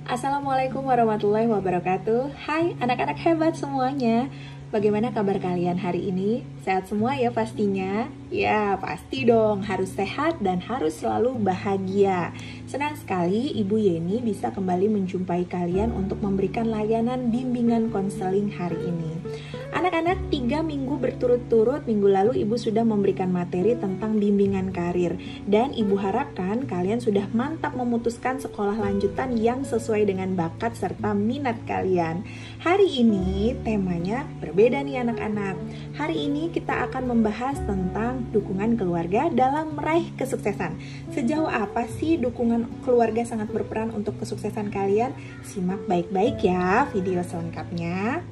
Assalamualaikum warahmatullahi wabarakatuh. Hai anak-anak hebat semuanya. Bagaimana kabar kalian hari ini? Sehat semua ya pastinya? Ya pasti dong, harus sehat dan harus selalu bahagia. Senang sekali Ibu Yeni bisa kembali menjumpai kalian untuk memberikan layanan bimbingan konseling hari ini. Anak-anak, 3 minggu berturut-turut minggu lalu Ibu sudah memberikan materi tentang bimbingan karir. Dan Ibu harapkan kalian sudah mantap memutuskan sekolah lanjutan yang sesuai dengan bakat serta minat kalian. Hari ini temanya berbeda nih anak-anak. Hari ini kita akan membahas tentang dukungan keluarga dalam meraih kesuksesan. Sejauh apa sih dukungan keluarga sangat berperan untuk kesuksesan kalian? Simak baik-baik ya video selengkapnya.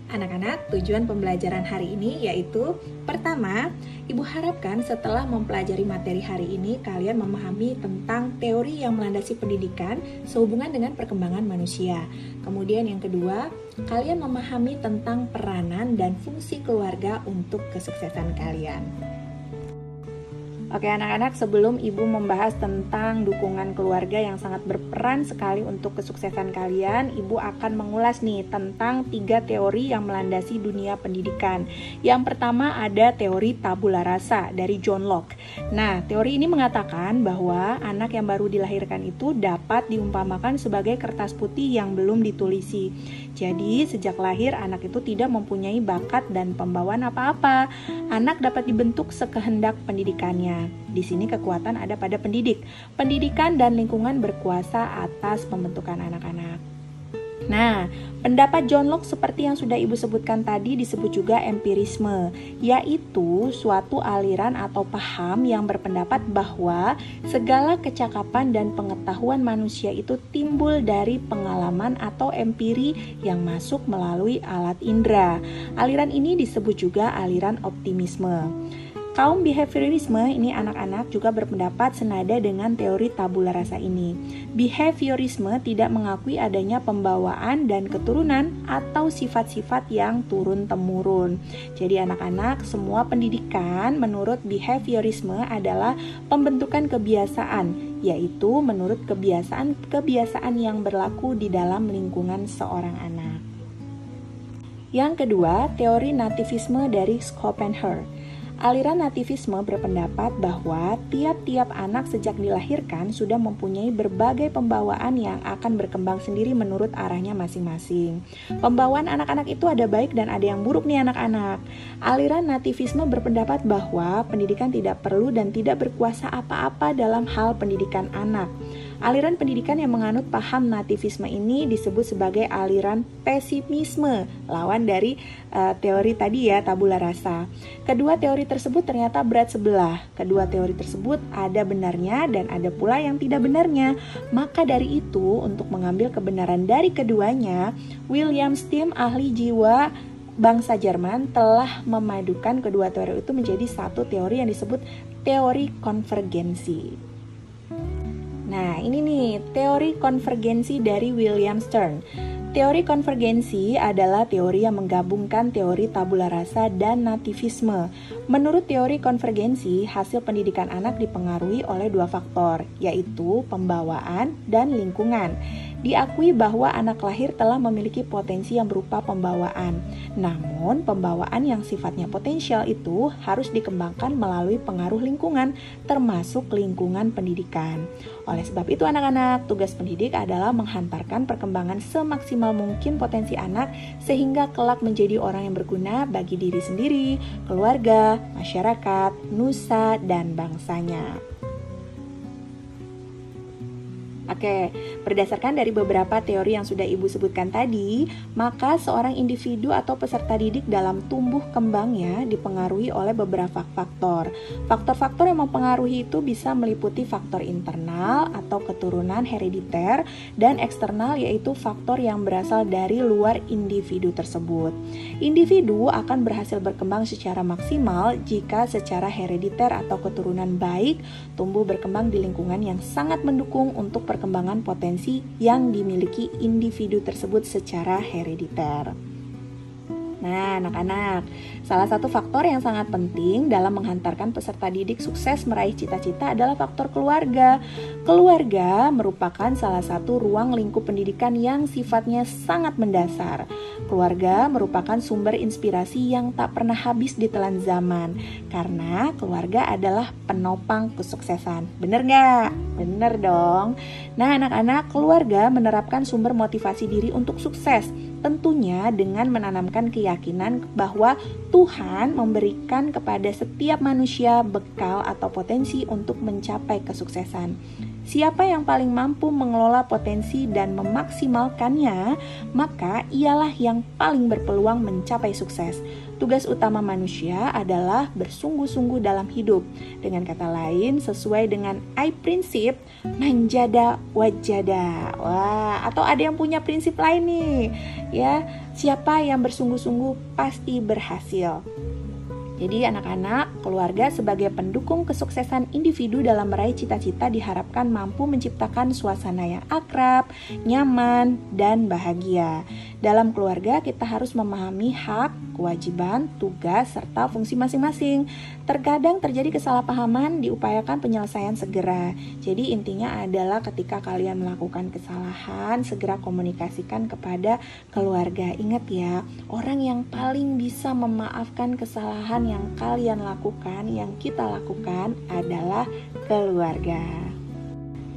Anak-anak, tujuan pembelajaran hari ini yaitu pertama, Ibu harapkan setelah mempelajari materi hari ini kalian memahami tentang teori yang melandasi pendidikan sehubungan dengan perkembangan manusia. Kemudian yang kedua, kalian memahami tentang peranan dan fungsi keluarga untuk kesuksesan kalian. Oke anak-anak, sebelum Ibu membahas tentang dukungan keluarga yang sangat berperan sekali untuk kesuksesan kalian, Ibu akan mengulas nih tentang 3 teori yang melandasi dunia pendidikan. Yang pertama ada teori tabula rasa dari John Locke. Nah, teori ini mengatakan bahwa anak yang baru dilahirkan itu dapat diumpamakan sebagai kertas putih yang belum ditulisi. Jadi, sejak lahir anak itu tidak mempunyai bakat dan pembawaan apa-apa. Anak dapat dibentuk sekehendak pendidikannya. Di sini kekuatan ada pada pendidik. Pendidikan dan lingkungan berkuasa atas pembentukan anak-anak. Nah, pendapat John Locke seperti yang sudah Ibu sebutkan tadi disebut juga empirisme, yaitu suatu aliran atau paham yang berpendapat bahwa segala kecakapan dan pengetahuan manusia itu timbul dari pengalaman atau empiri yang masuk melalui alat indera. Aliran ini disebut juga aliran optimisme. Kaum behaviorisme ini anak-anak juga berpendapat senada dengan teori tabula rasa ini. Behaviorisme tidak mengakui adanya pembawaan dan keturunan atau sifat-sifat yang turun-temurun. Jadi anak-anak, semua pendidikan menurut behaviorisme adalah pembentukan kebiasaan, yaitu menurut kebiasaan-kebiasaan yang berlaku di dalam lingkungan seorang anak. Yang kedua, teori nativisme dari Schopenhauer. Aliran nativisme berpendapat bahwa tiap-tiap anak sejak dilahirkan sudah mempunyai berbagai pembawaan yang akan berkembang sendiri menurut arahnya masing-masing. Pembawaan anak-anak itu ada baik dan ada yang buruk nih anak-anak. Aliran nativisme berpendapat bahwa pendidikan tidak perlu dan tidak berkuasa apa-apa dalam hal pendidikan anak. Aliran pendidikan yang menganut paham nativisme ini disebut sebagai aliran pesimisme, lawan dari teori tadi ya, tabula rasa. Kedua teori tersebut ternyata berat sebelah. Kedua teori tersebut ada benarnya dan ada pula yang tidak benarnya. Maka dari itu, untuk mengambil kebenaran dari keduanya, William Stem, ahli jiwa bangsa Jerman, telah memadukan kedua teori itu menjadi satu teori yang disebut teori konvergensi. Nah, ini nih teori konvergensi dari William Stern. Teori konvergensi adalah teori yang menggabungkan teori tabula rasa dan nativisme. Menurut teori konvergensi, hasil pendidikan anak dipengaruhi oleh 2 faktor, yaitu pembawaan dan lingkungan. Diakui bahwa anak lahir telah memiliki potensi yang berupa pembawaan. Namun, pembawaan yang sifatnya potensial itu harus dikembangkan melalui pengaruh lingkungan, termasuk lingkungan pendidikan. Oleh sebab itu anak-anak, tugas pendidik adalah menghantarkan perkembangan semaksimal mungkin potensi anak sehingga kelak menjadi orang yang berguna bagi diri sendiri, keluarga, masyarakat, nusa, dan bangsanya. Oke, berdasarkan dari beberapa teori yang sudah Ibu sebutkan tadi, maka seorang individu atau peserta didik dalam tumbuh kembangnya dipengaruhi oleh beberapa faktor. Faktor-faktor yang mempengaruhi itu bisa meliputi faktor internal atau keturunan herediter dan eksternal, yaitu faktor yang berasal dari luar individu tersebut. Individu akan berhasil berkembang secara maksimal jika secara herediter atau keturunan baik tumbuh berkembang di lingkungan yang sangat mendukung untuk perkembangan potensi yang dimiliki individu tersebut secara herediter. Nah, anak-anak, salah satu faktor yang sangat penting dalam menghantarkan peserta didik sukses meraih cita-cita adalah faktor keluarga. Keluarga merupakan salah satu ruang lingkup pendidikan yang sifatnya sangat mendasar. Keluarga merupakan sumber inspirasi yang tak pernah habis ditelan zaman, karena keluarga adalah penopang kesuksesan. Bener nggak? Bener dong. Nah, anak-anak, keluarga menerapkan sumber motivasi diri untuk sukses. Tentunya dengan menanamkan keyakinan bahwa Tuhan memberikan kepada setiap manusia bekal atau potensi untuk mencapai kesuksesan. Siapa yang paling mampu mengelola potensi dan memaksimalkannya, maka ialah yang paling berpeluang mencapai sukses. Tugas utama manusia adalah bersungguh-sungguh dalam hidup. Dengan kata lain, sesuai dengan prinsip manjada wajada. Wah, atau ada yang punya prinsip lain nih. Ya, siapa yang bersungguh-sungguh pasti berhasil. Jadi anak-anak, keluarga sebagai pendukung kesuksesan individu dalam meraih cita-cita diharapkan mampu menciptakan suasana yang akrab, nyaman, dan bahagia. Dalam keluarga kita harus memahami hak, kewajiban, tugas, serta fungsi masing-masing. Terkadang terjadi kesalahpahaman, diupayakan penyelesaian segera. Jadi intinya adalah ketika kalian melakukan kesalahan, segera komunikasikan kepada keluarga. Ingat ya, orang yang paling bisa memaafkan kesalahan yang kalian lakukan, yang kita lakukan adalah keluarga.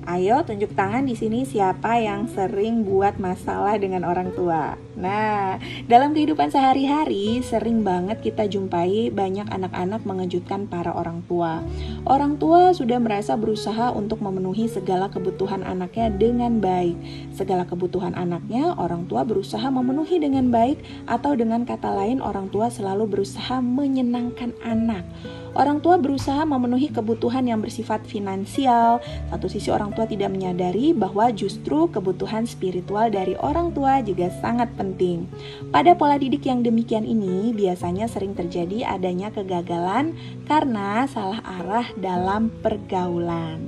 Ayo tunjuk tangan di sini siapa yang sering buat masalah dengan orang tua. Nah, dalam kehidupan sehari-hari sering banget kita jumpai banyak anak-anak mengejutkan para orang tua. Orang tua sudah merasa berusaha untuk memenuhi segala kebutuhan anaknya dengan baik. Segala kebutuhan anaknya orang tua berusaha memenuhi dengan baik, atau dengan kata lain orang tua selalu berusaha menyenangkan anak. Orang tua berusaha memenuhi kebutuhan yang bersifat finansial. Satu sisi orang tua tidak menyadari bahwa justru kebutuhan spiritual dari orang tua juga sangat penting. Pada pola didik yang demikian ini biasanya sering terjadi adanya kegagalan karena salah arah dalam pergaulan.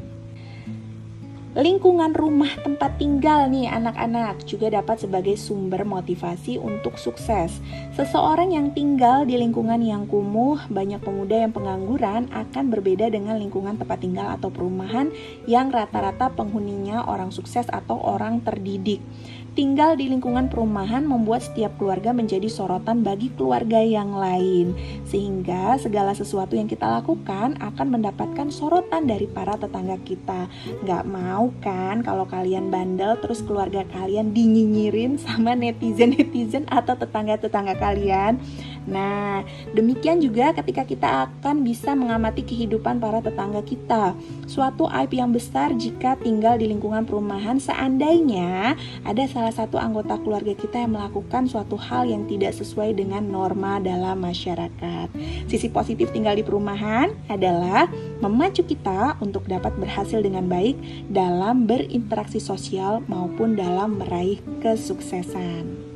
Lingkungan rumah tempat tinggal nih anak-anak juga dapat sebagai sumber motivasi untuk sukses. Seseorang yang tinggal di lingkungan yang kumuh, banyak pemuda yang pengangguran akan berbeda dengan lingkungan tempat tinggal atau perumahan yang rata-rata penghuninya orang sukses atau orang terdidik. Tinggal di lingkungan perumahan membuat setiap keluarga menjadi sorotan bagi keluarga yang lain, sehingga segala sesuatu yang kita lakukan akan mendapatkan sorotan dari para tetangga kita. Gak mau kan kalau kalian bandel terus keluarga kalian dinyinyirin sama netizen-netizen atau tetangga-tetangga kalian. Nah, demikian juga ketika kita akan bisa mengamati kehidupan para tetangga kita. Suatu aib yang besar jika tinggal di lingkungan perumahan seandainya ada salah satu anggota keluarga kita yang melakukan suatu hal yang tidak sesuai dengan norma dalam masyarakat. Sisi positif tinggal di perumahan adalah memacu kita untuk dapat berhasil dengan baik dalam berinteraksi sosial maupun dalam meraih kesuksesan.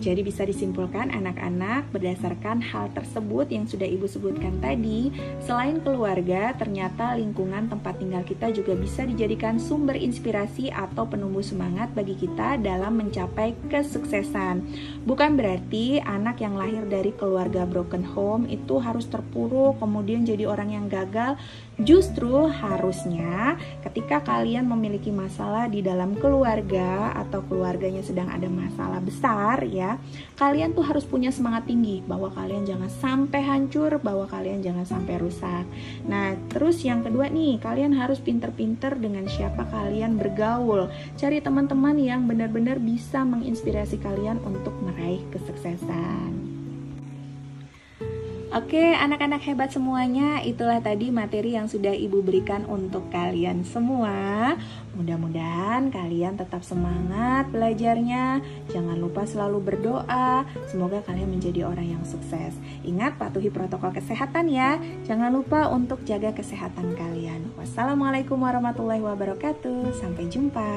Jadi bisa disimpulkan anak-anak berdasarkan hal tersebut yang sudah Ibu sebutkan tadi, selain keluarga, ternyata lingkungan tempat tinggal kita juga bisa dijadikan sumber inspirasi atau penumbuh semangat bagi kita dalam mencapai kesuksesan. Bukan berarti anak yang lahir dari keluarga broken home itu harus terpuruk kemudian jadi orang yang gagal. Justru harusnya ketika kalian memiliki masalah di dalam keluarga atau keluarganya sedang ada masalah besar ya, kalian tuh harus punya semangat tinggi bahwa kalian jangan sampai hancur, bahwa kalian jangan sampai rusak. Nah, terus yang kedua nih, kalian harus pinter-pinter dengan siapa kalian bergaul. Cari teman-teman yang benar-benar bisa menginspirasi kalian untuk meraih kesuksesan. Oke, anak-anak hebat semuanya, itulah tadi materi yang sudah Ibu berikan untuk kalian semua. Mudah-mudahan kalian tetap semangat belajarnya. Jangan lupa selalu berdoa. Semoga kalian menjadi orang yang sukses. Ingat, patuhi protokol kesehatan ya. Jangan lupa untuk jaga kesehatan kalian. Wassalamualaikum warahmatullahi wabarakatuh. Sampai jumpa.